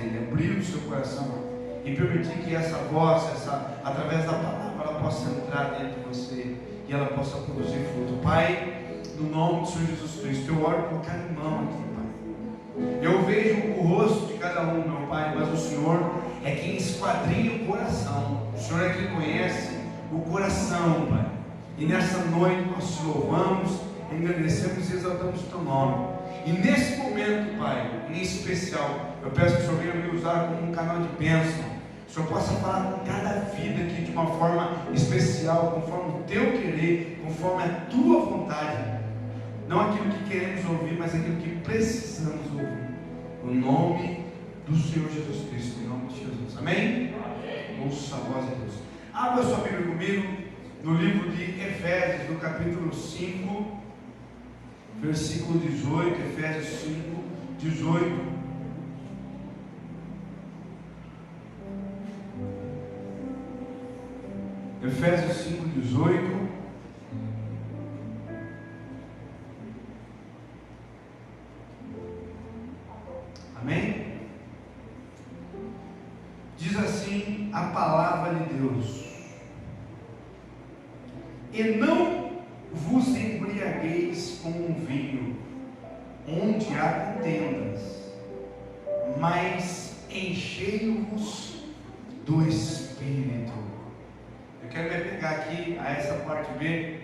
dele, abrir o seu coração e permitir que essa voz, através da palavra, ela possa entrar dentro de você e ela possa produzir fruto. Pai, no nome do Senhor Jesus Cristo, eu oro por cada irmão aqui, Pai. Eu vejo o rosto de cada um, meu Pai, mas o Senhor é quem esquadrinha o coração. O Senhor é quem conhece o coração, Pai. E nessa noite nós te louvamos, agradecemos e exaltamos o teu nome. E nesse momento, Pai, em especial, eu peço que o Senhor venha me usar como um canal de bênção. O Senhor possa falar com cada vida aqui de uma forma especial, conforme o teu querer, conforme a tua vontade. Não aquilo que queremos ouvir, mas aquilo que precisamos ouvir. No nome do Senhor Jesus Cristo, em nome de Jesus. Amém? Ouça a voz de Deus. Abra sua Bíblia comigo no livro de Efésios, no capítulo 5, versículo 18. Efésios 5, 18. Efésios 5, 18. Amém? Diz assim a palavra de Deus: e não vos embriagueis com um vinho, onde há contendas, mas enchei-vos do Espírito. Eu quero me pegar aqui a essa parte B.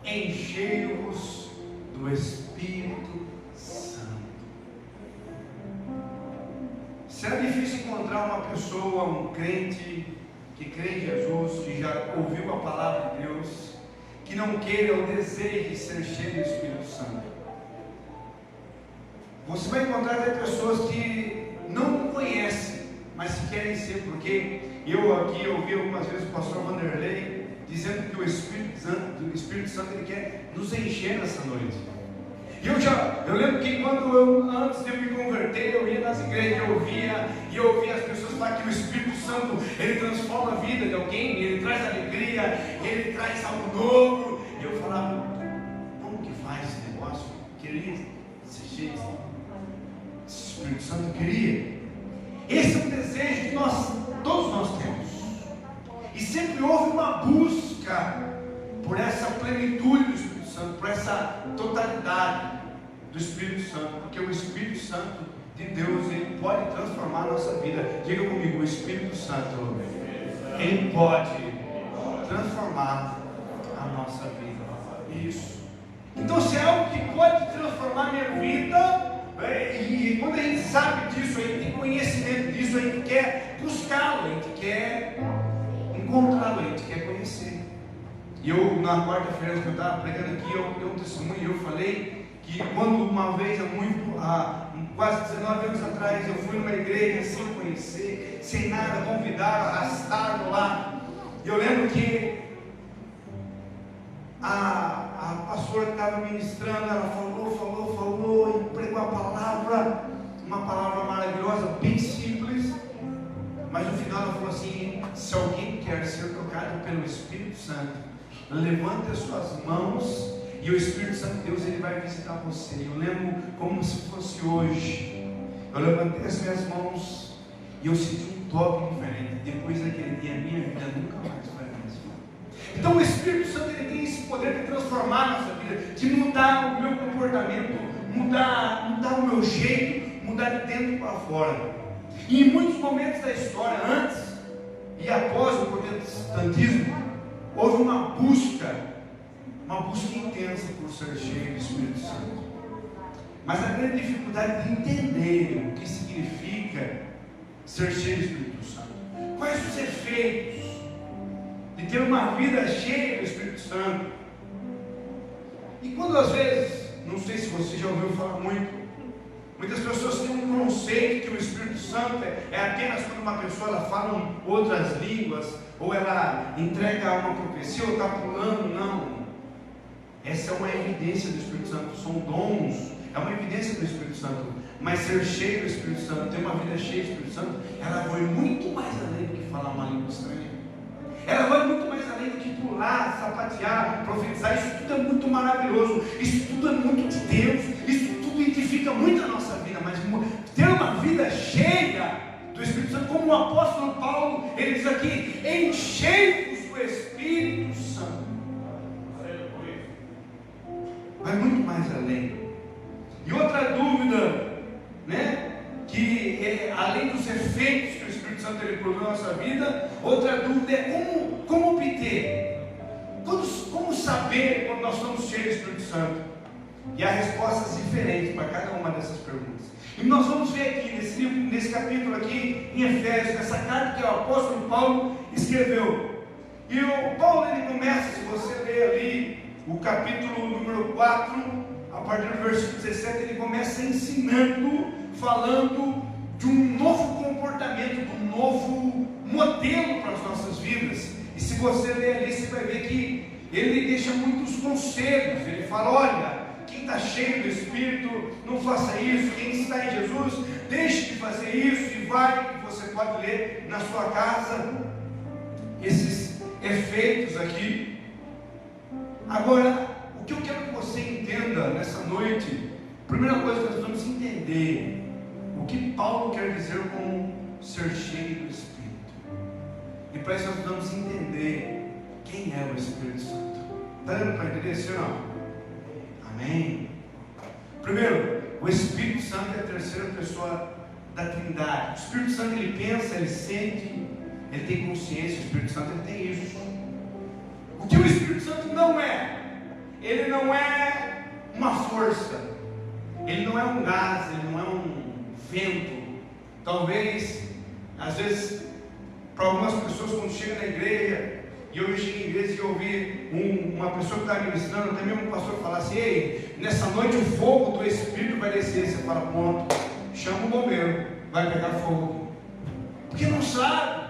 Enchei-vos do Espírito Santo. Será difícil encontrar uma pessoa, um crente que crê em Jesus, que já ouviu a palavra de Deus, que não queira ou deseje ser cheio do Espírito Santo. Você vai encontrar até pessoas que não conhecem, mas que querem ser, porque eu aqui ouvi algumas vezes o pastor Vanderlei dizendo que o Espírito Santo ele quer nos encher nessa noite. E eu lembro que antes de eu me converter, eu ia nas igrejas, eu ouvia as pessoas falar que o Espírito Santo, ele transforma a vida de alguém, ele traz alegria, ele traz algo novo. E eu falava, como que faz esse negócio? Queria ser cheio desse Espírito Santo, queria. Esse é um desejo que todos nós temos. E sempre houve uma busca por essa plenitude do Espírito Santo, por essa totalidade do Espírito Santo, porque o Espírito Santo de Deus, ele pode transformar a nossa vida. Diga comigo, o Espírito Santo, ele pode transformar a nossa vida. Isso. Então, se é algo que pode transformar a minha vida, e quando a gente sabe disso, a gente tem conhecimento disso, a gente quer buscá-lo, a gente quer encontrá-lo, a gente quer conhecer. E eu, na quarta-feira que eu estava pregando aqui, eu dei um testemunho, eu falei que quando uma vez, há quase 19 anos atrás, eu fui numa igreja sem conhecer, sem nada, convidaram, arrastaram lá. E eu lembro que a pastora que estava ministrando, ela falou, e pregou a palavra, uma palavra maravilhosa, bem simples, mas no final ela falou assim: se alguém quer ser tocado pelo Espírito Santo, levante as suas mãos e o Espírito Santo de Deus, ele vai visitar você. Eu lembro como se fosse hoje. Eu levantei as minhas mãos e eu senti um toque diferente. Depois daquele dia, a minha vida nunca mais foi a mesma. Então o Espírito Santo, ele tem esse poder de transformar a nossa vida, de mudar o meu comportamento, mudar o meu jeito, mudar de dentro para fora. E em muitos momentos da história, antes e após o protestantismo, houve uma busca intensa por ser cheio do Espírito Santo. Mas a grande dificuldade de entender o que significa ser cheio do Espírito Santo. Quais os efeitos de ter uma vida cheia do Espírito Santo? E quando às vezes, não sei se você já ouviu falar muitas pessoas têm um conceito que o Espírito Santo é apenas quando uma pessoa ela fala outras línguas, ou ela entrega uma profecia, ou está pulando. Não. Essa é uma evidência do Espírito Santo, são dons, é uma evidência do Espírito Santo. Mas ser cheio do Espírito Santo, ter uma vida cheia do Espírito Santo, ela vai muito mais além do que falar uma língua estranha. Ela vai muito mais além do que pular, sapatear, profetizar. Isso tudo é muito maravilhoso, isso tudo é muito de Deus, isso tudo edifica muito a nossa vida. Mas ter uma vida cheia do Espírito Santo, como o apóstolo Paulo, ele diz aqui: enchei-vos do Espírito Santo. Vai muito mais além. E outra dúvida, né, que além dos efeitos que o Espírito Santo ele produz na nossa vida, outra dúvida é como obter, como saber quando nós estamos cheios do Espírito Santo. E há respostas diferentes para cada uma dessas perguntas. E nós vamos ver aqui nesse capítulo aqui em Efésios, nessa carta que o apóstolo Paulo escreveu. E o Paulo ele começa, se você ler ali o capítulo número 4, a partir do versículo 17, ele começa ensinando, falando de um novo comportamento, de um novo modelo para as nossas vidas. E se você ler ali, você vai ver que ele deixa muitos conselhos. Ele fala: olha, quem está cheio do Espírito, não faça isso. Quem está em Jesus, deixe de fazer isso. E vai, você pode ler na sua casa esses efeitos aqui. Agora, o que eu quero que você entenda nessa noite, primeira coisa que nós vamos entender, o que Paulo quer dizer com ser cheio do Espírito. E para isso nós vamos entender quem é o Espírito Santo. Está dando para entender isso ou não? Amém? Primeiro, o Espírito Santo é a terceira pessoa da Trindade. O Espírito Santo ele pensa, ele sente, ele tem consciência. O Espírito Santo ele tem isso. O que o Espírito Santo não é? Ele não é uma força, ele não é um gás, ele não é um vento. Talvez, às vezes, para algumas pessoas, quando chega na igreja, e eu cheguei em igreja e ouvi uma pessoa que estava ministrando, até mesmo um pastor falar assim: ei, nessa noite o fogo do Espírito vai descer. Você fala: pronto, chama o bombeiro, vai pegar fogo, porque não sabe.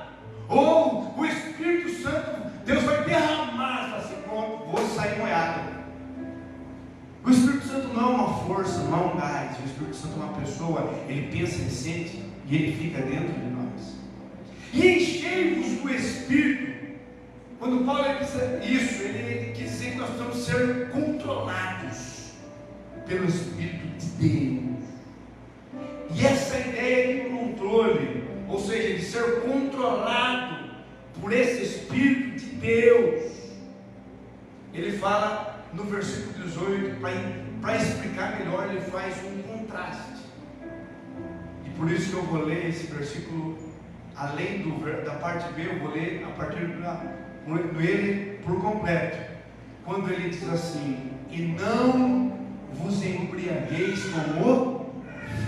Ou o Espírito Santo, Deus vai derramar, fala assim: pronto, vou sair molhado. O Espírito Santo não é uma força, não é um gás. O Espírito Santo é uma pessoa, ele pensa, ele sente e ele fica dentro de nós. E enchei-vos do Espírito. Quando Paulo diz isso, ele quer dizer que nós precisamos ser controlados pelo Espírito de Deus. E essa ideia de controle, ou seja, de ser controlado por esse Espírito de Deus, ele fala no versículo 18, para explicar melhor, ele faz um contraste. E por isso que eu vou ler esse versículo, além da parte B, eu vou ler a partir dele por completo. Quando ele diz assim: e não vos embriagueis com o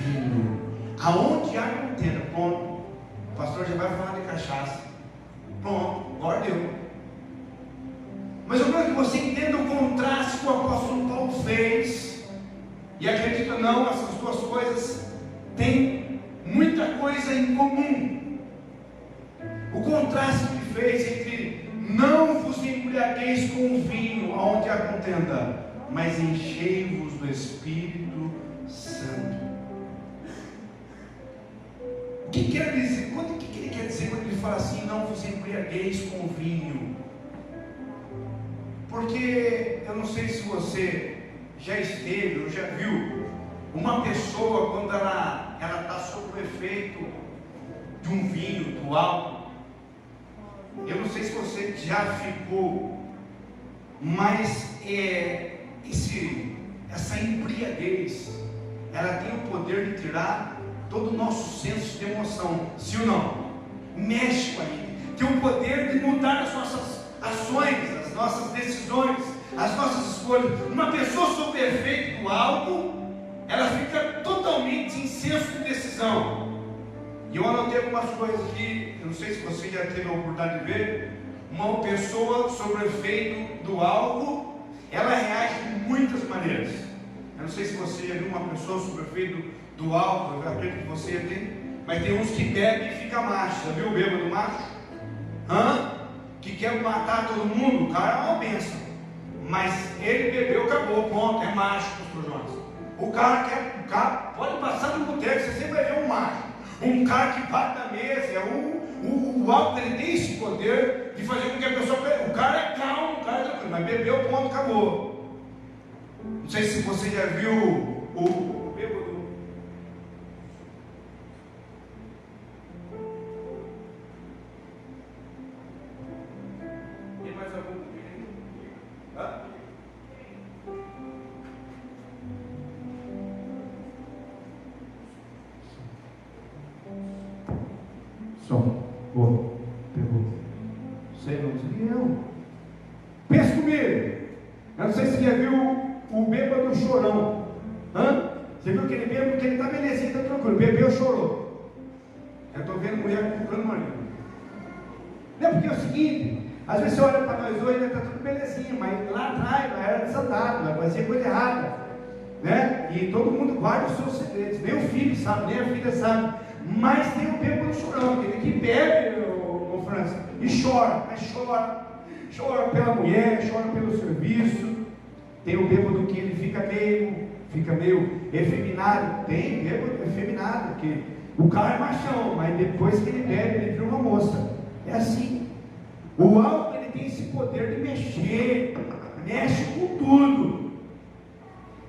vinho, aonde há contenda. Pronto, o pastor já vai falar de cachaça. Pronto, agora deu. Mas eu quero que você entenda o contraste que o apóstolo Paulo fez. E acredita ou não, essas duas coisas têm muita coisa em comum. O contraste que ele fez entre não vos embriagueis com o vinho, aonde há contenda, mas enchei-vos do Espírito Santo. O que quer dizer? O que ele quer dizer quando ele fala assim: não vos embriagueis com o vinho? Porque eu não sei se você já esteve ou já viu uma pessoa quando ela está sob o efeito de um vinho, do álcool. Eu não sei se você já ficou, mas essa embriaguez, ela tem o poder de tirar todo o nosso senso de emoção, sim ou não? Mexe com a gente, tem o poder de mudar as nossas ações, as nossas decisões, as nossas escolhas. Uma pessoa sob o efeito do álcool, ela fica totalmente em senso de decisão. E eu anotei algumas coisas aqui, eu não sei se você já teve a oportunidade de ver. Uma pessoa sob o efeito do álcool, ela reage de muitas maneiras. Eu não sei se você já viu uma pessoa sob o efeito do álcool, eu acredito que você já tem, mas tem uns que bebem e fica macho. Já viu o bêbado macho? Que quer matar todo mundo? O cara é uma bênção, mas ele bebeu, acabou, pronto, é macho, pastor Jonas. O cara pode passar no boteco, você sempre vai ver um macho. Um cara que bate na mesa, o álcool ele tem esse poder de fazer com que a pessoa, o cara é calmo, o cara é tranquilo, mas bebeu, ponto, acabou. Não sei se você já viu o bêbado. Som. Boa. Pegou. Sei não, sei não. Pensa comigo. Eu não sei se você já viu o bêbado chorão. Hã? Você viu aquele bêbado que ele está belezinho, está tranquilo. Bebeu, chorou. Eu estou vendo mulher comprando marido. Não, porque é o seguinte, às vezes você olha para nós hoje, está tudo belezinha, mas lá atrás ela era desatado, ela fazia coisa errada, né? E todo mundo guarda os seus segredos, nem o filho sabe, nem a filha sabe, mas tem o bêbado chorão, aquele que bebe, ô França, e chora, mas chora pela mulher, chora pelo serviço. Tem o bêbado que ele fica meio efeminado, tem bêbado efeminado, que o cara é machão, mas depois que ele bebe, ele vira uma moça. É assim. O álcool, ele tem esse poder de mexer, mexe com tudo.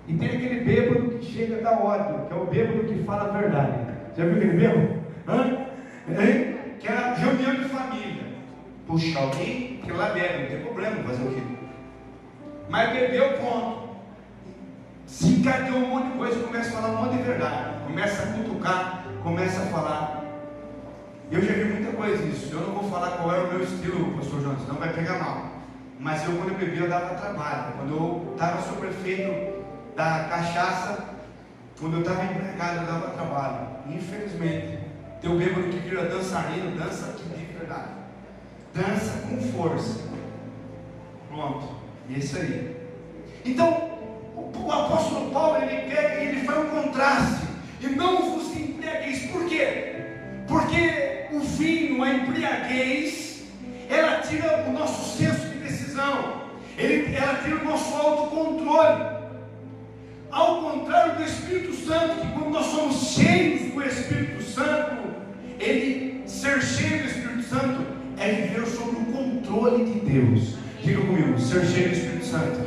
E tem aquele bêbado que chega da ódio, que é o bêbado que fala a verdade. Já viu aquele bêbado? Que era reunião de família. Puxa, alguém que lá bebe, não tem problema, fazer o quê? Mas bebeu, ponto. Se encadeou um monte de coisa, começa a falar um monte de verdade, começa a cutucar, começa a falar. Eu já vi muita coisa isso. Eu não vou falar qual era o meu estilo, pastor João, senão vai pegar mal. Mas eu, quando eu bebia, eu dava trabalho. Quando eu estava sob efeito da cachaça, quando eu estava empregado, eu dava trabalho. Infelizmente, tem o bêbado que vira dançarino, dança aqui de verdade, dança com força. Pronto, e é isso aí. Então, o apóstolo Paulo, ele faz um contraste. E não vos embriagueis. Por quê? Porque o vinho, a embriaguez, ela tira o nosso senso de decisão, ela tira o nosso autocontrole. Ao contrário do Espírito Santo, que quando nós somos cheios do Espírito Santo, ser cheio do Espírito Santo é viver sob o controle de Deus. Diga comigo, ser cheio do Espírito Santo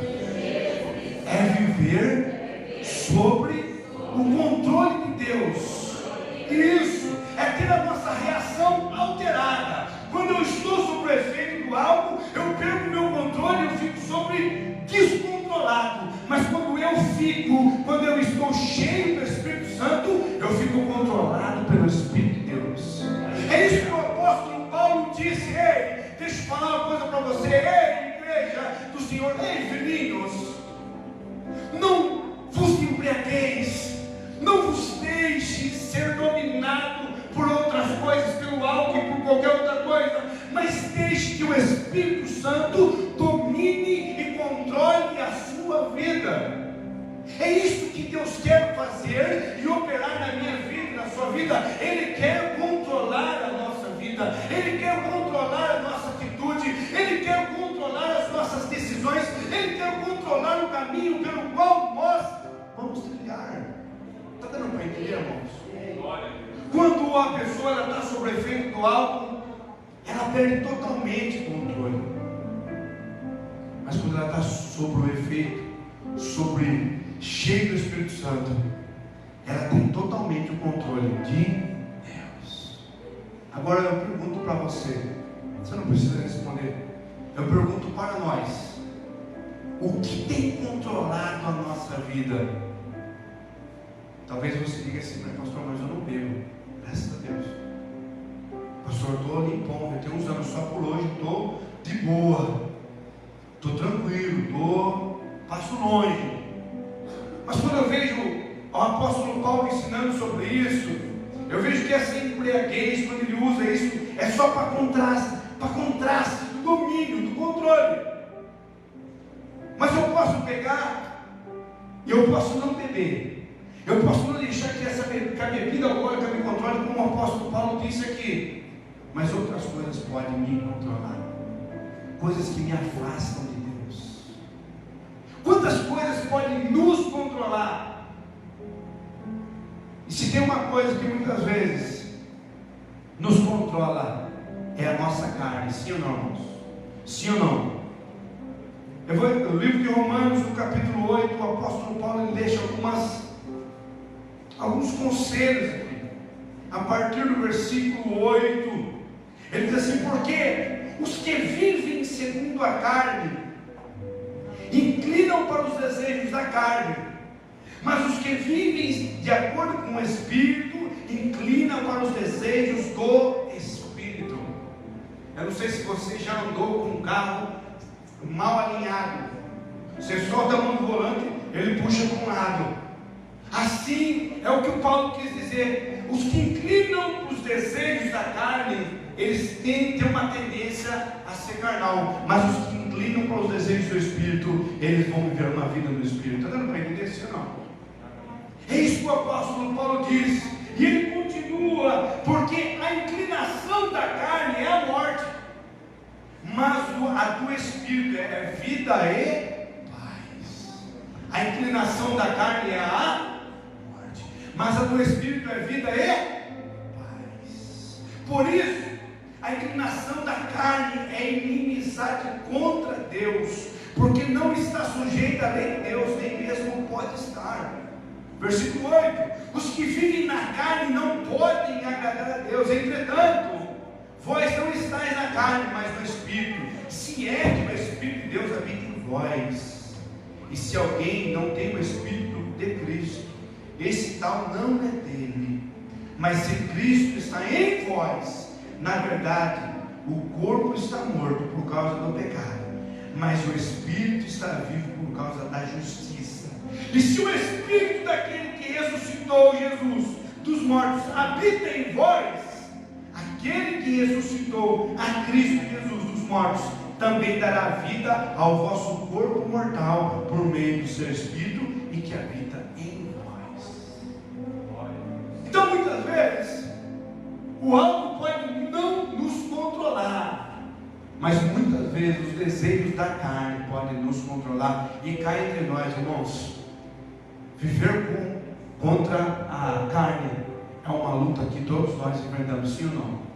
é viver sobre o controle de Deus. Isso é ter a nossa reação alterada. Quando eu estou sob o efeito do álcool, eu perco meu controle, eu fico descontrolado. Mas quando eu estou cheio do Espírito Santo, eu fico controlado pelo Espírito de Deus. É isso que o apóstolo Paulo disse. Ei, deixa eu falar uma coisa para você. Ei, igreja do Senhor, ei, filhinhos, não vos embriagueis, não vos deixe ser dominado por outras coisas, pelo álcool e por qualquer outra coisa, mas deixe que o Espírito Santo domine e controle a sua vida. É isso que Deus quer fazer e operar na minha vida, na sua vida. Ele quer controlar a nossa vida, Ele quer controlar a nossa atitude, Ele quer controlar as nossas decisões, Ele quer controlar o caminho pelo qual nós vamos trilhar. Está dando para entender, irmãos? Quando a pessoa está sob o efeito do álcool, ela perde totalmente o controle. Mas quando ela está sob o efeito, cheio do Espírito Santo, ela tem totalmente o controle de Deus. Agora eu pergunto para você, você não precisa responder, eu pergunto para nós: o que tem controlado a nossa vida? Talvez você diga assim, mas pastor, mas eu não bebo. Graças a Deus. Pastor, eu estou limpão, eu tenho uns anos só por hoje, estou de boa, estou tranquilo, passo longe. Mas quando eu vejo o apóstolo Paulo ensinando sobre isso, eu vejo que essa embriaguez, quando ele usa isso, é só para contraste do domínio, do controle. Mas eu posso pegar e eu posso não beber. Eu posso não deixar que a bebida alcoólica me controle, como o apóstolo Paulo disse aqui. Mas outras coisas podem me controlar. Coisas que me afastam de Deus. Quantas coisas podem nos controlar? E se tem uma coisa que muitas vezes nos controla, é a nossa carne. Sim ou não, irmãos? Sim ou não? O livro de Romanos, no capítulo 8, o apóstolo Paulo ele deixa alguns conselhos aqui. A partir do versículo 8, ele diz assim: porque os que vivem segundo a carne inclinam para os desejos da carne, mas os que vivem de acordo com o Espírito inclinam para os desejos do Espírito. não sei se você já andou com um carro mal alinhado. Você solta a mão do volante, ele puxa para um lado. Assim é o que o Paulo quis dizer. Os que inclinam para os desejos da carne, eles têm uma tendência a ser carnal. Mas os que inclinam para os desejos do Espírito, eles vão viver uma vida no Espírito. Está dando para entender isso ou não? É isso que o apóstolo Paulo diz. E ele continua, porque a inclinação da carne é a morte, mas a do Espírito é vida e paz. A inclinação da carne é a morte, mas a do Espírito é vida e paz. Por isso, a inclinação da carne é inimizade contra Deus, porque não está sujeita a lei de Deus, nem mesmo pode estar. Versículo 8: os que vivem na carne não podem agradar a Deus. Entretanto, vós não estáis na carne, mas no Espírito, se é que o Espírito de Deus habita em vós. E se alguém não tem o Espírito de Cristo, esse tal não é dele. Mas se Cristo está em vós, na verdade, o corpo está morto por causa do pecado, mas o Espírito está vivo por causa da justiça. E se o Espírito daquele que ressuscitou Jesus dos mortos habita em vós, aquele que ressuscitou a Cristo Jesus dos mortos também dará vida ao vosso corpo mortal por meio do seu Espírito e que habita em vós. Então, muitas vezes, o algo pode não nos controlar, mas muitas vezes os desejos da carne podem nos controlar. E cá entre nós, irmãos, viver contra a carne é uma luta que todos nós enfrentamos, sim ou não?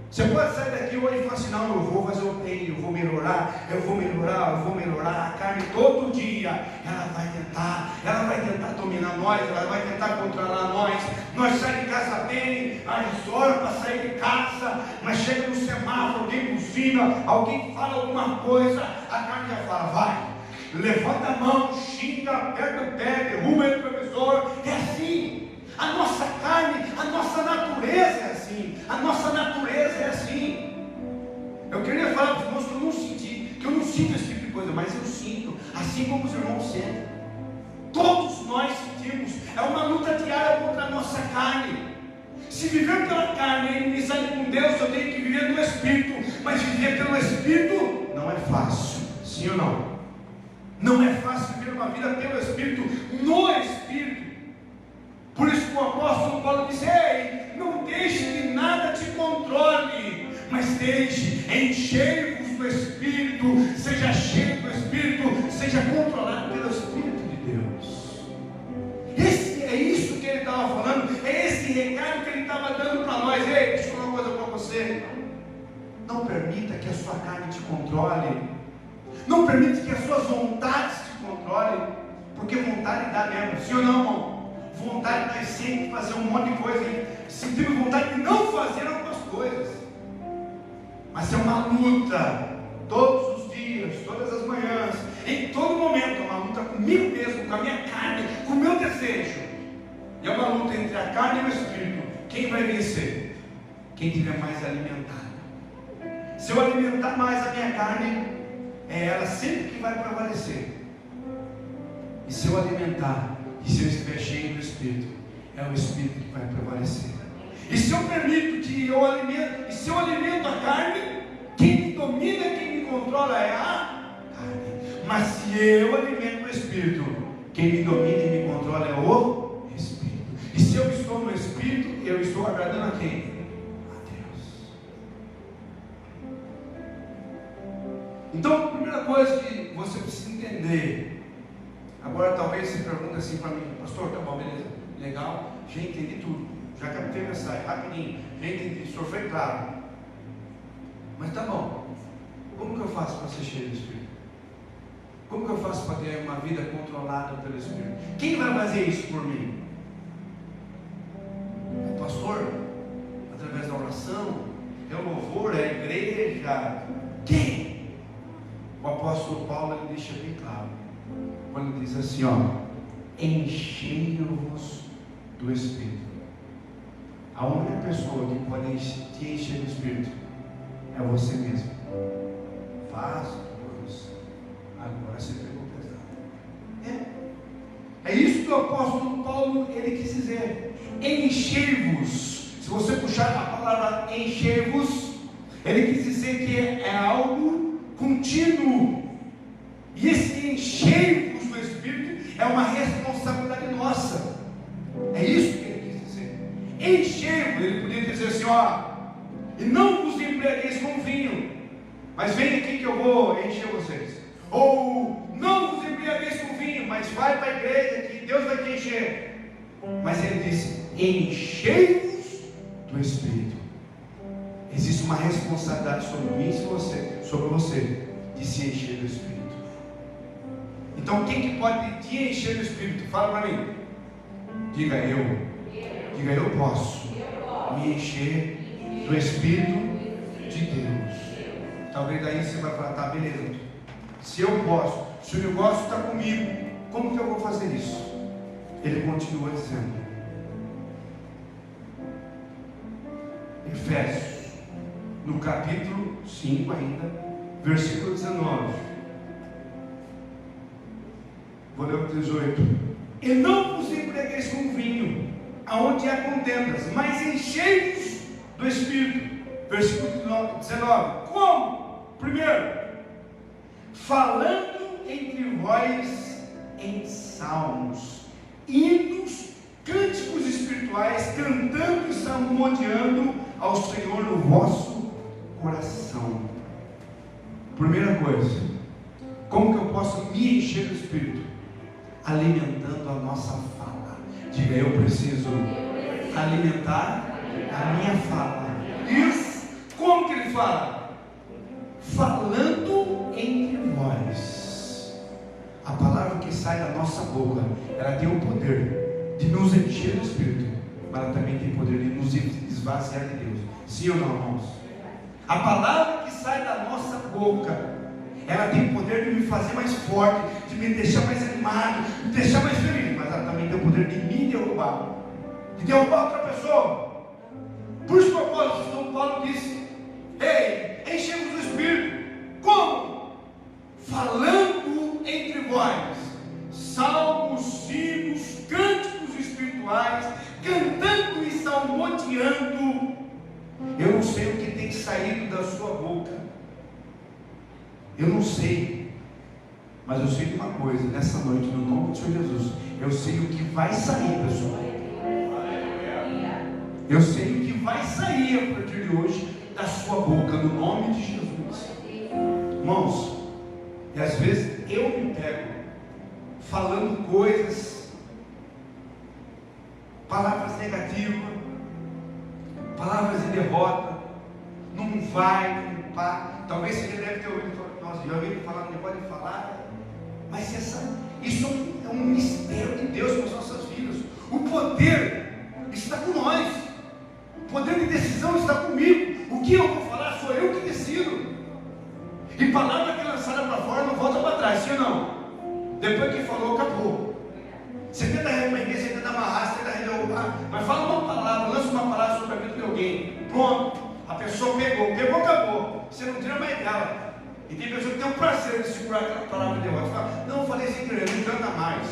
Você pode sair daqui hoje e falar assim: não, eu vou fazer o bem, eu vou melhorar. A carne todo dia, ela vai tentar dominar nós, ela vai tentar controlar nós. Nós saímos de casa bem, a gente ora para sair de casa, mas chega no semáforo, alguém buzina, alguém fala alguma coisa, a carne já fala: vai, levanta a mão, xinga, aperta o pé, derruba o professor. É assim. A nossa carne, a nossa natureza é assim. A nossa natureza é assim. Eu queria falar para os irmãos que eu não sinto esse tipo de coisa, mas eu sinto, assim como os irmãos sentem. Todos nós sentimos. É uma luta diária contra a nossa carne. Se viver pela carne é inimizade com Deus, eu tenho que viver no Espírito. Mas viver pelo Espírito não é fácil. Sim ou não? Não é fácil viver uma vida pelo Espírito, no Espírito. Por isso que o apóstolo Paulo diz: ei, não deixe que nada te controle, mas deixe, enchei-vos do Espírito, seja cheio do Espírito, seja controlado pelo Espírito de Deus. É isso que ele estava falando, é esse recado que ele estava dando para nós. Ei, deixa eu falar uma coisa para você: não permita que a sua carne te controle, não permita que as suas vontades te controlem, porque vontade dá mesmo, sim ou não, irmão? Vontade nós sempre de fazer um monte de coisa, hein? Sentimos vontade de não fazer algumas coisas, mas é uma luta, todos os dias, todas as manhãs, em todo momento, é uma luta comigo mesmo, com a minha carne, com o meu desejo. E é uma luta entre a carne e o Espírito. Quem vai vencer? Quem estiver mais alimentado. Se eu alimentar mais a minha carne, é ela sempre que vai prevalecer. E se eu alimentar, e se eu estiver cheio do Espírito, é o Espírito que vai prevalecer. E se eu permito que eu alimento, e se eu alimento a carne, quem me domina, quem me controla é a carne. Mas se eu alimento o Espírito, quem me domina e me controla é o Espírito. E se eu estou no Espírito, eu estou agradando a quem? A Deus. Então, a primeira coisa que você precisa entender. Agora talvez você pergunte assim para mim: pastor, tá bom, beleza, legal, já entendi tudo, já captei a mensagem, rapidinho, já entendi, o senhor foi claro, mas tá bom, como que eu faço para ser cheio do Espírito? Como que eu faço para ter uma vida controlada pelo Espírito? Quem vai fazer isso por mim? O pastor? Através da oração? É o louvor? É a igreja? Quem? O apóstolo Paulo, ele deixa bem claro, quando ele diz assim, enchei-vos do Espírito. A única pessoa que pode te encher do Espírito é você mesmo. Faz coisas. Agora você pegou pesado. É isso que o apóstolo Paulo ele quis dizer. Enchei-vos. Se você puxar a palavra enchei-vos, ele quis dizer que é algo contínuo. E esse enchei-vos do Espírito é uma responsabilidade nossa. É isso que ele quis dizer. Enchei-vos, ele podia dizer assim, e não vos embriagueis com vinho, mas vem aqui que eu vou encher vocês. Ou não vos embriagueis com vinho, mas vai para a igreja que Deus vai te encher. Mas ele disse, enchei-vos do Espírito. Existe uma responsabilidade sobre mim e sobre você, de se encher do Espírito. Então quem que pode te encher do Espírito? Fala para mim. Diga eu posso me encher do Espírito de Deus. Talvez daí você vai falar, tá, beleza. Se eu posso, se o negócio está comigo, como que eu vou fazer isso? Ele continua dizendo, Efésios, no capítulo 5 ainda, versículo 19. Vou ler o 18. E não vos embriagueis com vinho, aonde há contendas, mas enchei-vos do Espírito. Versículo 19. Como? Primeiro, falando entre vós em salmos, hinos, cânticos espirituais, cantando e salmodiando ao Senhor no vosso coração. Primeira coisa, como que eu posso me encher do Espírito? Alimentando a nossa fala. Diga, eu preciso alimentar a minha fala. Isso. Como que ele fala? Falando entre vós. A palavra que sai da nossa boca, ela tem o poder de nos encher do Espírito, mas ela também tem o poder de nos esvaziar de Deus. Sim ou não, irmãos? A palavra que sai da nossa boca, ela tem o poder de me fazer mais forte, de me deixar mais animado, de me deixar mais feliz, mas ela também tem o poder de me derrubar, de derrubar outra pessoa. Por isso que o apóstolo Paulo disse, ei, enchemos do Espírito. Como? Falando entre vós salmos, hinos, cânticos espirituais, cantando e salmodiando. Eu não sei o que tem saído da sua boca, eu não sei, mas eu sei de uma coisa, nessa noite, no nome do Senhor Jesus, eu sei o que vai sair da sua boca. Eu sei o que vai sair a partir de hoje da sua boca, no nome de Jesus. Irmãos, e às vezes eu me pego falando coisas, palavras negativas, palavras de derrota, não vai, não pá. Talvez você já deve ter ouvido falar, nossa, já ouviu falar, não pode falar, mas isso é um mistério de Deus para as nossas vidas. O poder está com nós. O poder de decisão está comigo. O que eu vou falar sou eu que decido. E palavra que é lançada para fora não volta para trás, sim ou não? Depois que falou, acabou. Você tenta arrepender, você tenta amarrar, você tenta derrubar, mas fala uma palavra, lança uma palavra sobre a vida de alguém. Pronto, a pessoa pegou, acabou. Você não tira mais dela. E tem pessoa que tem um prazer de segurar aquela palavra de derrota. Fala, não, eu falei sem querer, não canta mais.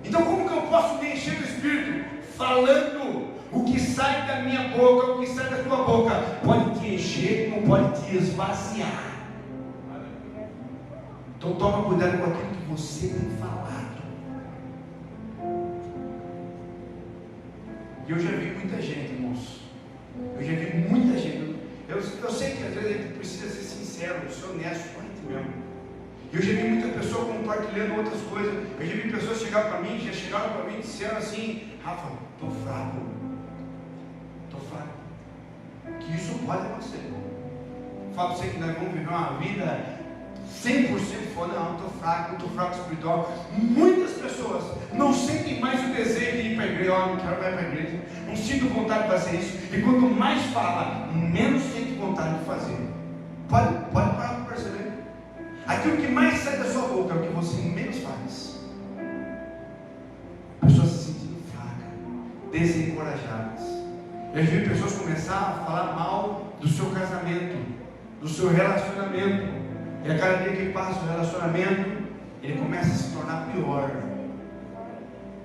Então como que eu posso me encher do Espírito? Falando. O que sai da minha boca, o que sai da tua boca, pode te encher, não pode te esvaziar. Então toma cuidado com aquilo que você tem falado. E eu já vi muita gente, irmãos. Eu já vi muita gente. Eu sei que às vezes a gente precisa ser sincero, ser honesto com a gente mesmo. Eu já vi muita pessoa compartilhando outras coisas. Eu já vi pessoas chegar para mim, já chegaram para mim e disseram assim, Rafa, estou fraco. Que isso pode acontecer. Falo para você que nós vamos viver uma vida 100% fora. Não, estou fraco espiritual. Muitas pessoas não sentem mais o desejo de ir para a igreja. Não quero ir para a igreja, não sinto vontade de fazer isso. E quanto mais fala, menos sente vontade de fazer. Pode parar para perceber. Aquilo que mais sai da sua boca é o que você menos faz. Pessoas se sentindo fracas, desencorajadas. Eu já vi pessoas começar a falar mal do seu casamento, do seu relacionamento. E a cada dia que passa o relacionamento, ele começa a se tornar pior.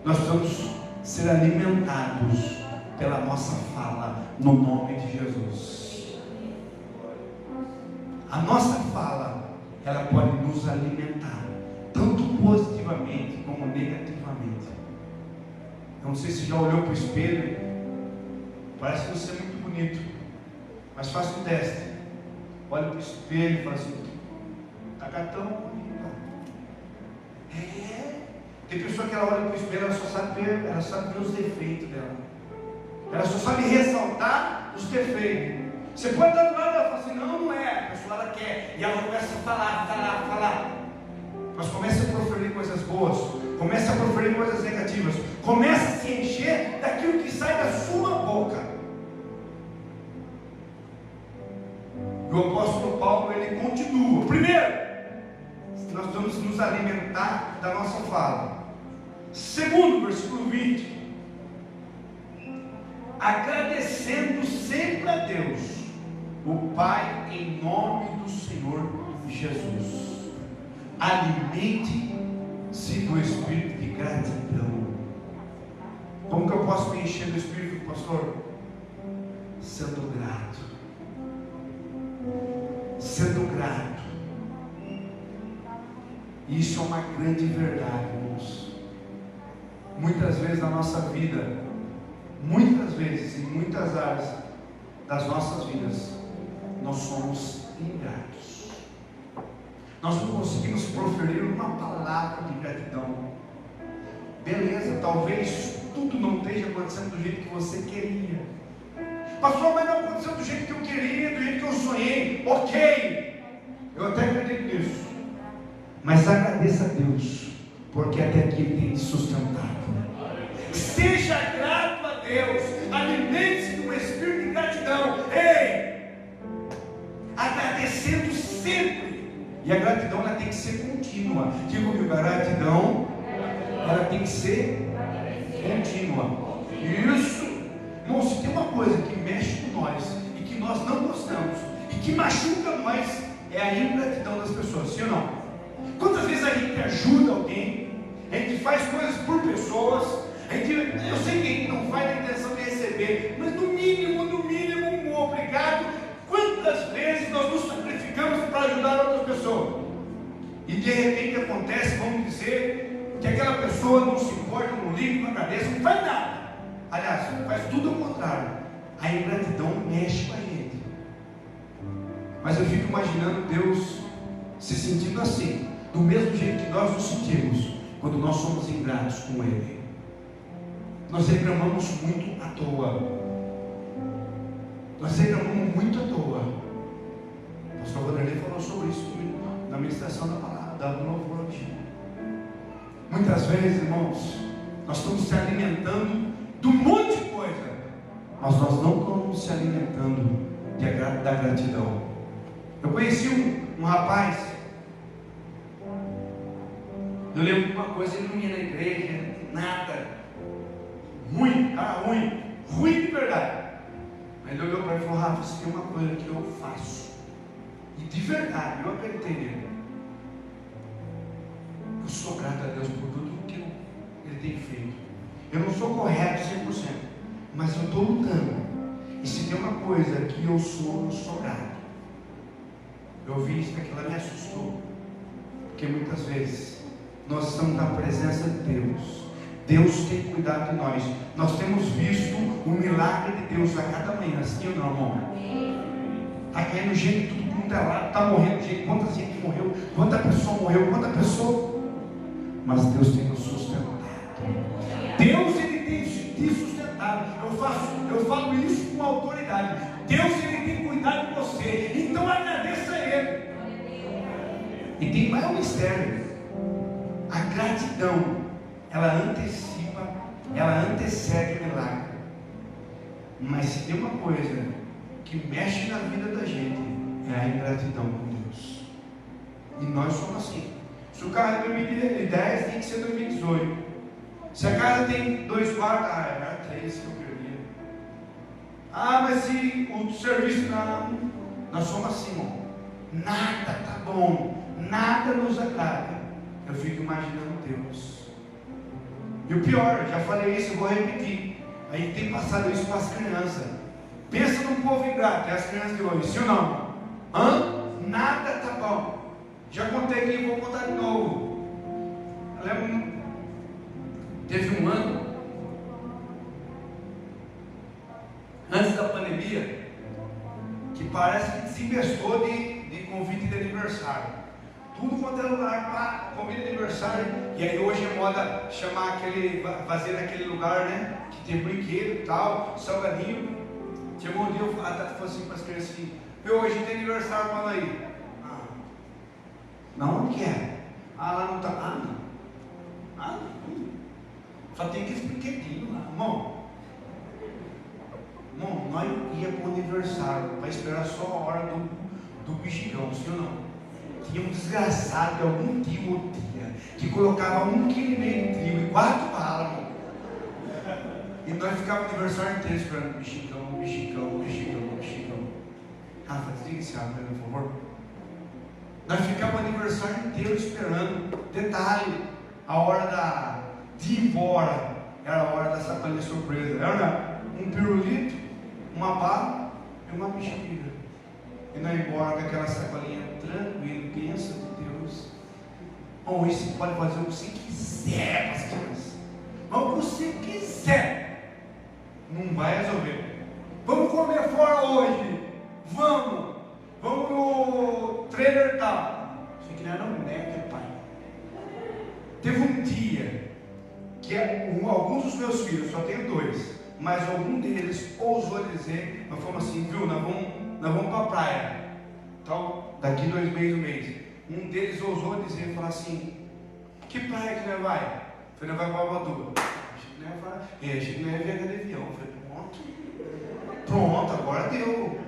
Nós precisamos ser alimentados pela nossa fala, no nome de Jesus. A nossa fala, ela pode nos alimentar, tanto positivamente como negativamente. Eu não sei se já olhou para o espelho, parece você muito bonito, mas faça um teste. Olha para o espelho e fala assim: está gatão bonita. Tem pessoa que ela olha para o espelho, ela só sabe ver os defeitos dela. Ela só sabe ressaltar os defeitos. Você pode estar do lado dela e falar assim: não, não é. A pessoa ela quer. E ela começa a falar. Mas começa a proferir coisas boas. Começa a proferir coisas negativas. Começa a se encher daquilo que sai da sua boca. E o apóstolo Paulo, ele continua. Primeiro, nós vamos nos alimentar da nossa fala. Segundo, versículo 20. Agradecendo sempre a Deus, o Pai, em nome do Senhor Jesus. Alimente-se do espírito de gratidão. Como que eu posso me encher do espírito, pastor? Sendo grato. Sendo grato. Isso é uma grande verdade, irmãos. Muitas vezes na nossa vida, muitas vezes, em muitas áreas das nossas vidas, nós somos ingratos. Nós não conseguimos proferir uma palavra de gratidão. Beleza, talvez tudo não esteja acontecendo do jeito que você queria. Pastor, mas não aconteceu do jeito que eu queria, do jeito que eu sonhei. Ok, eu até acredito nisso. Mas agradeça a Deus, porque até aqui Ele tem te sustentado. Seja grato a Deus, alimente-se do espírito de gratidão. Ei, agradecendo sempre. E a gratidão ela tem que ser contínua. Diga comigo, a gratidão ela tem que ser contínua. Isso, irmão, se tem uma coisa que mexe com nós e que nós não gostamos e que machuca nós, é a ingratidão das pessoas, sim ou não? Quantas vezes a gente ajuda alguém, a gente faz coisas por pessoas, eu sei que a gente não faz a intenção de receber, mas no mínimo, um obrigado. Quantas vezes nós nos sacrificamos para ajudar outras pessoas? E de repente acontece, vamos dizer, que aquela pessoa não se importa, não liga, não agradece, não faz nada. Aliás, faz tudo ao contrário. A ingratidão mexe com a gente. Mas eu fico imaginando Deus se sentindo assim, do mesmo jeito que nós nos sentimos quando nós somos ingratos com Ele. Nós reclamamos muito à toa. Nós reclamamos muito à toa. O pastor Vanderlei falou sobre isso na ministração da palavra, do novo hoje. Muitas vezes, irmãos, nós estamos se alimentando de um monte de coisa, mas nós não estamos se alimentando da gratidão. Eu conheci um rapaz. Eu lembro de uma coisa, ele não ia na igreja, nada, ruim, cara ruim de verdade. Mas ele olhou para mim e falou: Rafa, isso tem uma coisa que eu faço, e de verdade, eu acreditei nele. Eu sou grato a Deus por tudo que Ele tem feito. Eu não sou correto 100%, mas eu estou lutando. E se tem uma coisa que eu sou grato. Eu vi isso, aquilo me assustou, porque muitas vezes nós estamos na presença de Deus. Deus tem cuidado de nós. Nós temos visto o milagre de Deus a cada manhã, sim ou não, irmão? Está caindo gente, tudo quanto é lado, está morrendo gente, quanta gente morreu, quanta pessoa morreu, quanta pessoa. Mas Deus tem nos sustentado. Deus, Ele tem te sustentado. Eu falo isso com autoridade. Deus, Ele tem cuidado de você. Então agradeça a Ele. E tem mais um mistério. A gratidão, ela antecipa, ela antecede o milagre. Mas se tem uma coisa que mexe na vida da gente, é a ingratidão com Deus. E nós somos assim. Se o carro é 2010, tem que ser 2018. Se a casa tem 2 quartos, era 3 que eu queria. Ah, mas se o serviço não, nós somos assim, irmão. Nada tá bom, nada nos agrada. Eu fico imaginando Deus. E o pior, eu já falei isso, eu vou repetir. A gente tem passado isso para as crianças. Pensa no povo ingrato, é as crianças de hoje, sim ou não? Nada tá bom. Já contei aqui, vou contar de novo. Eu lembro, teve um ano, antes da pandemia, que parece que desinvestou de convite de aniversário. Tudo quanto é lugar para convite de aniversário. E aí hoje é moda chamar fazer naquele lugar, né? Que tem brinquedo e tal, salgadinho. Chegou um dia, a Tati falou assim para as crianças assim: meu, hoje tem aniversário, fala aí. Não, onde que é? Lá não está. Não. Só tem aqueles brinquedinhos lá. Irmão, nós ia para o aniversário para esperar só a hora do bexigão, sim ou não? Tinha um desgraçado de algum tio ou tia que colocava 1,5 kg de trigo e 4 balas, irmão. E nós ficávamos o aniversário inteiro esperando bexigão. Rafa, desliga esse ar, por favor. Nós ficávamos o aniversário inteiro esperando. Detalhe, a hora de ir embora era a hora da sacolinha surpresa. Era um pirulito, uma bala e uma bexiga. E nós ia embora com aquela sacolinha tranquila, pensa de Deus. Bom, isso você pode fazer o que você quiser, as crianças. Mas o que você quiser, não vai resolver. Vamos comer fora hoje. Vamos no trailer tal. Isso que não era um boneco, pai. Teve um dia que alguns dos meus filhos, só tenho 2, mas algum deles ousou dizer, nós fomos assim, viu, nós vamos para a praia, então, daqui 2 meses, 1 mês. Um deles ousou dizer, falar assim: que praia que nós vai? Eu falei: nós vamos para Ubatuba. Achei que não ia viajar de avião. Eu falei: pronto, agora deu.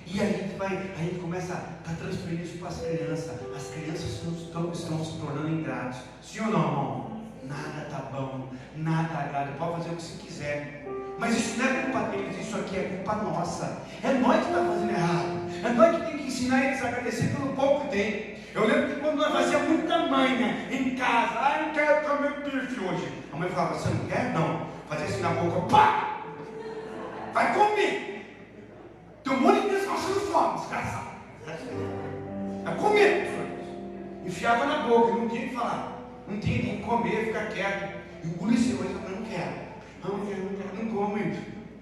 E aí a gente começa a transferir isso para as crianças. As crianças estão se tornando ingratos. Sim ou não, irmão? Nada está bom, nada agrada. Pode fazer o que você quiser. Mas isso não é culpa deles, isso aqui é culpa nossa. É nós que estamos fazendo errado. É nós que temos que ensinar eles a agradecer pelo pouco que tem. Eu lembro que quando nós fazíamos muita manha em casa, eu não quero comer bife hoje. A mãe falava: você não quer? Não. Fazia assim na boca: pá! Vai comer! Tem um monte de criança passando fome, desgraçado. Vai comer! Enfiava na boca, não tinha que falar. Não tinha que comer, ficar quieto. Engolir seu, eu não quero. Não come.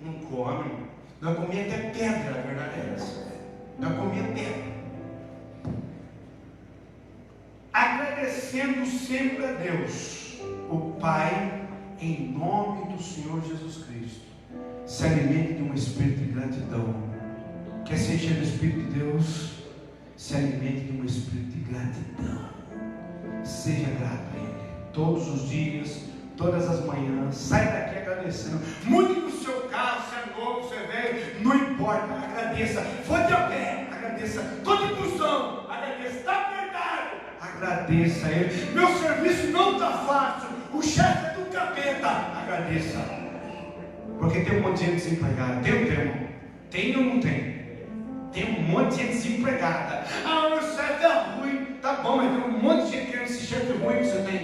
Não come. Nós comia até pedra, a verdade é essa. Nós comia pedra. Agradecendo sempre a Deus, o Pai, em nome do Senhor Jesus Cristo. Se alimente de um espírito de gratidão. Quer ser cheio do Espírito de Deus? Se alimente de um espírito de gratidão. Seja grato a Ele. Todos os dias, todas as manhãs. Sai daqui agradecendo. Mude no seu carro, se é novo, se é velho, não importa. Agradeça. Foi de pé, agradeça. Estou de função, agradeça. Está apertado, agradeça a Ele. Meu serviço não está fácil. O chefe é do capeta, agradeça. Porque tem um monte de gente desempregada. Tem ou não tem? Tem ou não tem? Tem um monte de gente desempregada. Meu chefe é ruim. Tá bom, mas tem um monte de gente querendo esse chefe ruim que você tem.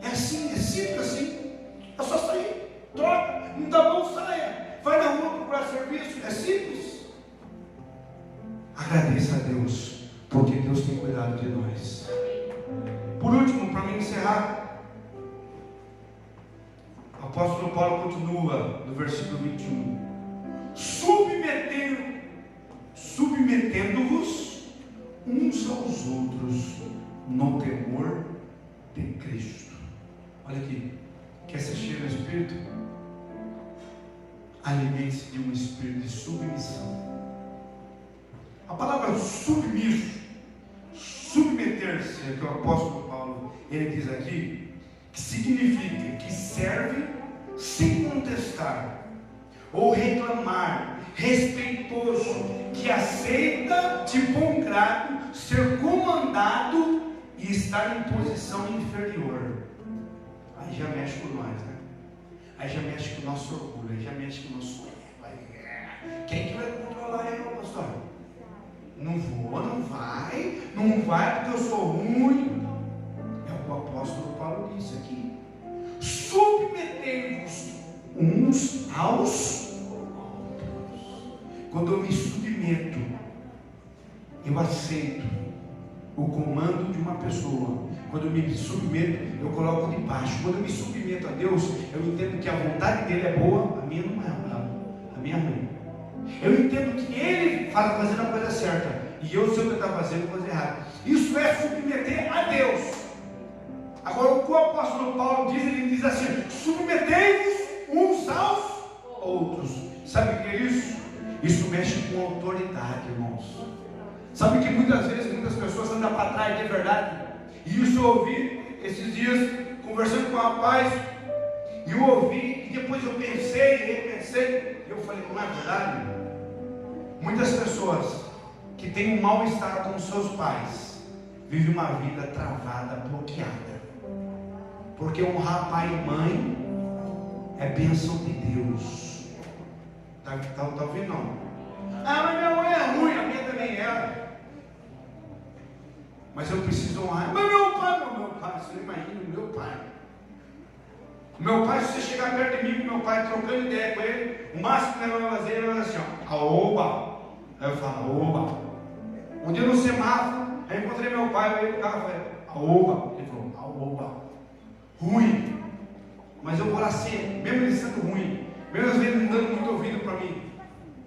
É assim, é simples assim. É só sair, troca, não dá bom, saia. Vai na rua procurar serviço, é simples. Agradeça a Deus, porque Deus tem cuidado de nós. Por último, para mim encerrar, o apóstolo Paulo continua no versículo 21. Submetendo-vos uns aos outros no temor de Cristo. Olha aqui, quer ser cheio do Espírito? Alimente-se de um espírito de submissão. A palavra submisso, submeter-se, é que o apóstolo Paulo ele diz aqui, que significa que serve sem contestar ou reclamar, respeitoso, que aceita de bom grado ser comandado e estar em posição inferior. Aí já mexe com nós, né? Aí já mexe com o nosso orgulho, aí já mexe com o nosso ego. vai porque eu sou ruim. É o que o apóstolo Paulo disse aqui. Submetei-vos uns aos outros. Quando eu me submeto, eu aceito o comando de uma pessoa. Quando eu me submeto, eu coloco debaixo. Quando eu me submeto a Deus, eu entendo que a vontade dele é boa, a minha não é, a minha é ruim. Eu entendo que ele está fazendo a coisa certa e eu, se eu tentar fazer, a coisa errada. Isso é submeter a Deus. Agora, o que o apóstolo Paulo diz, ele diz assim: submetei-vos uns aos outros. Sabe o que é isso? Isso mexe com autoridade, irmãos. Sabe que muitas vezes, muitas pessoas andam para trás de verdade. E isso eu ouvi esses dias, conversando com um rapaz, e eu ouvi, e depois eu pensei, repensei, e eu falei, não é verdade? Muitas pessoas que têm um mal-estar com seus pais, vivem uma vida travada, bloqueada. Porque honrar pai e mãe é bênção de Deus. Tá ouvindo não? Ah, mas minha mãe é ruim, a minha também é. Mas eu preciso honrar. Mas meu pai, você não imagina o meu pai. O meu pai, se você chegar perto de mim, com meu pai trocando ideia com ele, o máximo que ele vai fazer, ele vai dizer assim, ó, aoba. Aí eu falo, aoba. Um dia no semáforo, eu encontrei meu pai, eu no carro, falei, aoba. Ele falou, aoba. Ruim. Mas eu vou lá ser, mesmo ele sendo ruim, mesmo às vezes não dando muito ouvido para mim,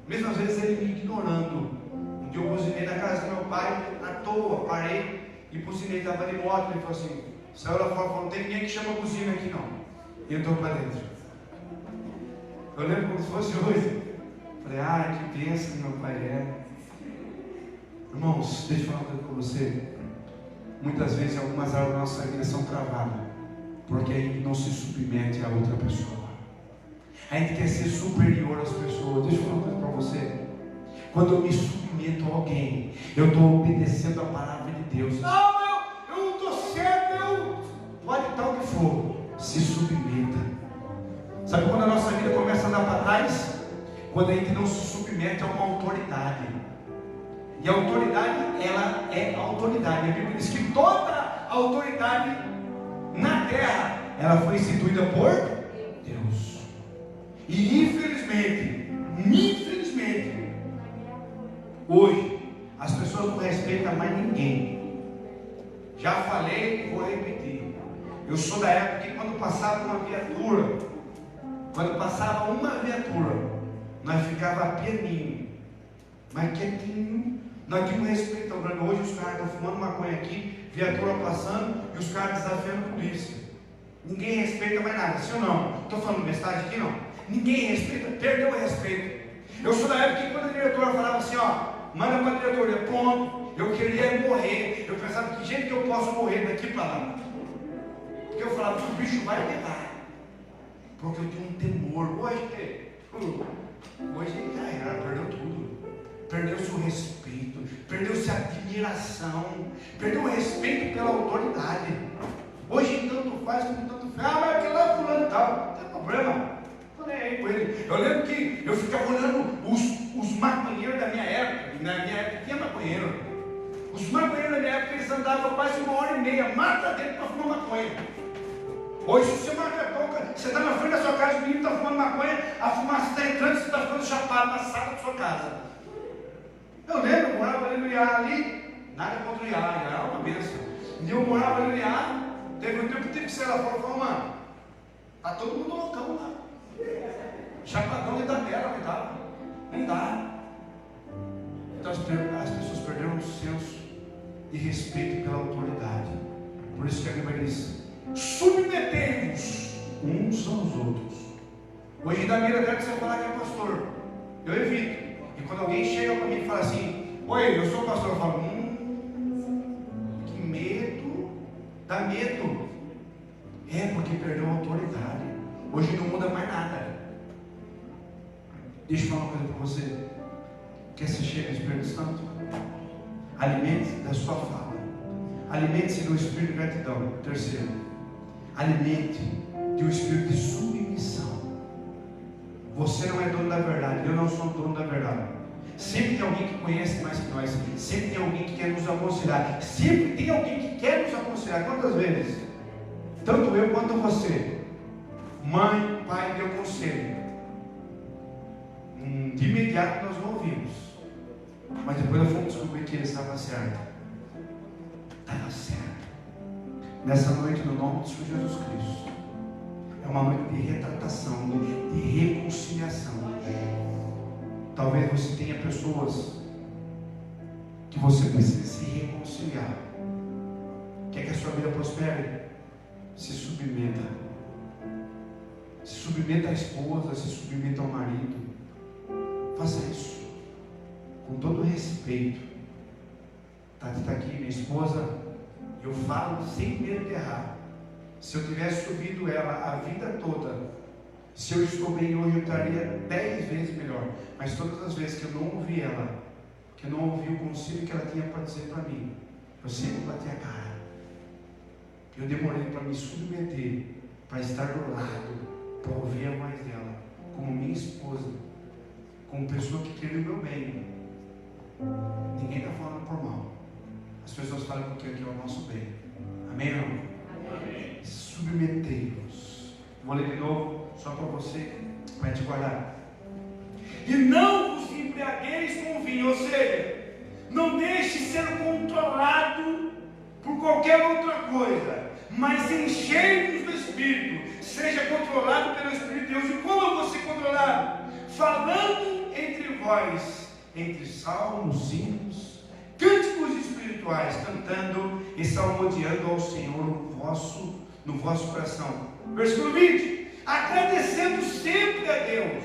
mesmo às vezes ele me ignorando. Um dia eu buzinei na casa do meu pai, à toa, parei e buzinei, estava de moto, ele falou assim, saiu lá fora, falou, não tem ninguém que chama buzina aqui não. E eu estou para dentro. Eu lembro como se fosse hoje. Falei, que bênção que meu pai é. Irmãos, deixa eu falar uma coisa com você. Muitas vezes algumas áreas da nossa vida são travadas, porque a gente não se submete a outra pessoa. A gente quer ser superior às pessoas. Deixa eu falar uma coisa para você. Quando eu me submeto a alguém, eu estou obedecendo a palavra de Deus. Não, eu não estou certo, pode estar o que for. Se submeta. Sabe quando a nossa vida começa a andar para trás? Quando a gente não se submete a uma autoridade. E a autoridade, ela é autoridade. A Bíblia diz que toda autoridade na terra, ela foi instituída por Deus. E infelizmente, hoje, as pessoas não respeitam mais ninguém. Já falei, vou repetir. Eu sou da época que quando passava uma viatura, nós ficava pianinho, mas quietinho, nós tínhamos respeito tão grande. Hoje os caras estão fumando maconha aqui, viatura passando, e os caras desafiando a polícia. Ninguém respeita mais nada, sim ou não? Estou falando bestagem aqui não? Ninguém respeita, perdeu o respeito. Eu sou da época que quando a diretora falava assim, manda para a diretoria, pronto, eu queria morrer. Eu pensava, que jeito que eu posso morrer daqui para lá? Porque eu falava, o bicho vai pegar. Porque eu tenho um temor. Hoje já era, perdeu tudo. Perdeu-se o respeito, perdeu-se a admiração, perdeu o respeito pela autoridade. Hoje tanto faz como tanto faz. Mas aquele lá fulano e tal, não tem problema. Estou nem aí com ele. Eu lembro que eu ficava olhando os maconheiros da minha época. Na minha época tinha maconheiro. Os maconheiros da minha época, eles andavam quase 1h30, mata dentro para fumar maconha. Hoje, se você marca a boca, você está na frente da sua casa, o menino está fumando maconha, a fumaça está entrando, você está ficando chapado na sala da sua casa. Eu lembro, eu morava ali no Iá, nada contra o Iá é uma bênção. E eu morava ali no Iá, teve um tempo que teve que ser lá fora e falou, mano, está todo mundo loucão lá. Chapadão e da bela, não dá. Então as pessoas perderam o senso de respeito pela autoridade. Por isso que a Bíblia diz, submetei-vos uns aos outros. Hoje da minha quero que você falar que é pastor. Eu evito. E quando alguém chega para mim e fala assim, oi, eu sou pastor, eu falo, que medo, dá medo. É porque perdeu a autoridade. Hoje não muda mais nada. Deixa eu falar uma coisa para você. Quer ser cheio do Espírito Santo? Alimente-se da sua fala. Alimente-se do Espírito de gratidão. Terceiro, alimente de um espírito de submissão. Você não é dono da verdade, eu não sou dono da verdade. Sempre tem alguém que conhece mais que nós. Sempre tem alguém que quer nos aconselhar. Sempre tem alguém que quer nos aconselhar. Quantas vezes? Tanto eu quanto você. Mãe, pai, deu conselho. De imediato nós não ouvimos. Mas depois nós fomos descobrir que ele estava certo. Estava certo. Nessa noite, no nome de Jesus Cristo, é uma noite de retratação, de reconciliação. Talvez você tenha pessoas que você precisa se reconciliar. Quer que a sua vida prospere? Se submeta. Se submeta à esposa, se submeta ao marido. Faça isso com todo respeito. Tati está aqui, minha esposa. Eu falo sem medo de errar. Se eu tivesse ouvido ela a vida toda, se eu estou bem hoje, eu estaria 10 vezes melhor. Mas todas as vezes que eu não ouvi ela, que eu não ouvi o conselho que ela tinha para dizer para mim, eu sempre bati a cara. Eu demorei para me submeter, para estar do lado, para ouvir a voz dela, como minha esposa, como pessoa que quer o meu bem. Ninguém está falando por mal. As pessoas falam porque aqui é o nosso bem. Amém, irmão? Amém. Submetei-vos. Vou ler de novo, só para você, para te guardar. E não vos embriagueis com vinho, ou seja, não deixe ser controlado por qualquer outra coisa, mas enchei-vos do Espírito. Seja controlado pelo Espírito de Deus. E como eu vou ser controlado? Falando entre vós, entre salmos, hinos, cânticos espirituais, cantando e salmodiando ao Senhor no vosso coração. Versículo 20: agradecendo sempre a Deus,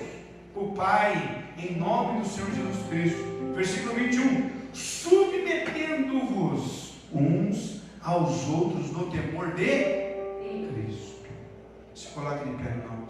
o Pai, em nome do Senhor Jesus Cristo. Versículo 21: submetendo-vos uns aos outros no temor de Cristo. Se coloque de pé, não.